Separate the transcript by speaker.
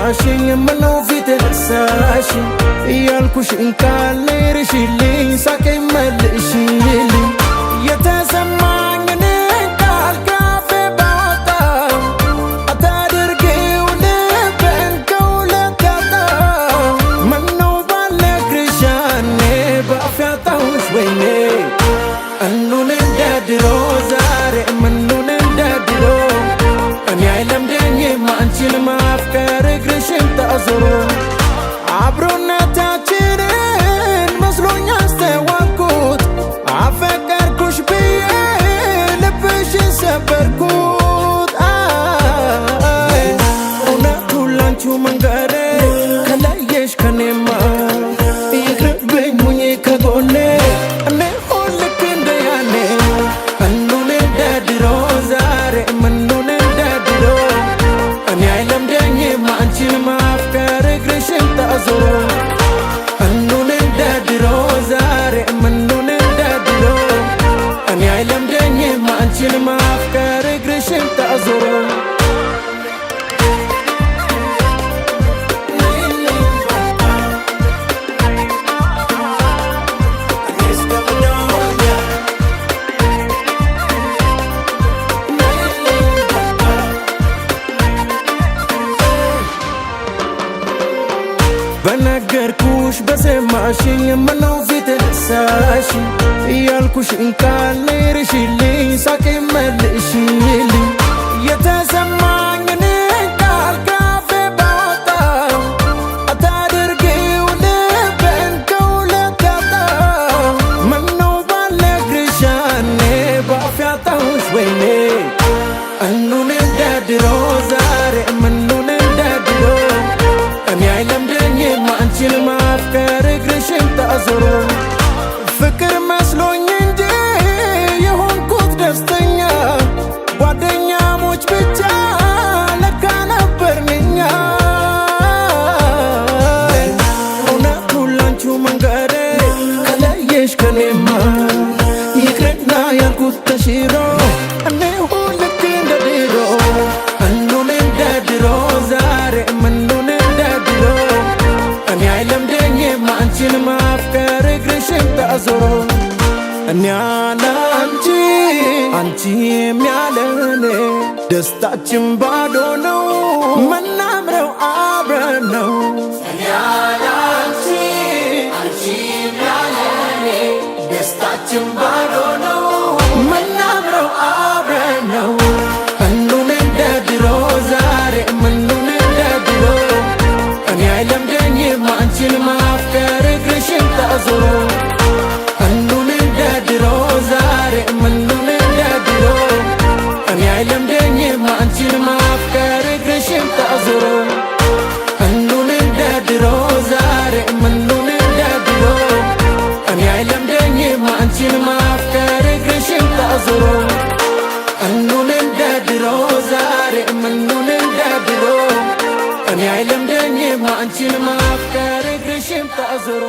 Speaker 1: በሰማሽኝ ምነው ፊት ረሳሽ እያልኩሽን ካልርሽልኝ ሳቀኝ መልሽልኝ የተሰማኝን ቃል ካፌ ባወጣ አታድርጊው ልቤን ከሁለት ያጣ ምነው ባልነግርሽ ያኔ በአፍ ያጣሁሽ ወይኔ እኑን እንደ ድሮ ዛሬ ምኑን እንደ ድሮ እኔ አይለምደኝም አንቺን ማፍቀር እግርሽን ታዞሮ አብሮነታችንን መስሎኝ አስተዋልኩት አፈቀርኩሽ ብዬ ልብሽን ሰበርኩት እውነቱን ላንቺው መንገሬ ከለየሽ ከኔማ ይቅርብኝ ሁኚ ከጎኔ እኔ ሁን ልክ እንደ ያኔ እኑን እንደ ድሮ ዛሬ ምኑን እንደ ድሮ እኔ አይለምደኝም አንቺን ማፍቀር እግርሽን ታዞሮ እኑን እንደ ድሮ ዛሬ ምኑን እንደ ድሮ እኔ አይለምደኝም አንቺን ማፍቀር እግርሽን ታዞሮ በነገርኩሽ በሰማሽኝ ምነው ፊት ረሳሽ እያልኩሽን ካልርሽልኝ ሳቀኝ መልሽልኝ የተሰማኝን ቃል ካፌ ባወጣ አታድርጊው ልቤን ከሁለት ያጣ ምነው ባልነግርሽ ያኔ በአፍ ያጣሁሽ ወይኔ እኑን እንደ ድሮ ዛሬ ምኑን እንደ ድሮ እኔ አይለምደኝም አንቺን ማፍቀር እግርሽን ታዞሮ ፍቅር መስሎኝ እንጂ የሆንኩት ደስተኛ ጓደኛሞች ብቻ ለካ ነበርን እኛ እውነቱን ላንቺው መንገሬ ከለየሽ ከኔማ ይቅርና ያልኩት ተሽሮ እኔ ሁን ልክ እንደ ድሮ እኑን እንደ ድሮ ዛሬ ምኑን እንደ ድሮ እኔ አይለምደኝም አንቺን ማፍቀር እግርሽን ታዞሮ እኔ ያላንቺ አንቺም ያለኔ ደስታችን ባዶ ነው ምናምረው አብረን ነው እኔ ያላንቺ አንቺም ያለኔ ደስታችን ባዶ ነው ምናምረው አብረን ነው እኑን እንደ ድሮ ዛሬ ምኑን እንደ ድሮ እኔ አይለምደኝም አንቺን ማፍቀር እግርሽን ታዞሮ እኑን እንደ ድሮ ዛሬ ምኑን እንደ ድሮ እኔ አይለምደኝም አንቺን ማፍቀር እግርሽን ታዞሮ እኑን እንደ ድሮ ዛሬ ምኑን እንደ ድሮ እኔ አይለምደኝም አንቺን ማፍቀር እግርሽን ታዞሮ እኑን እንደ ድሮ ዛሬ ምኑን እንደ ድሮ እኔ አይለምደኝም አንቺን ማፍቀር እግርሽን ታዞሮ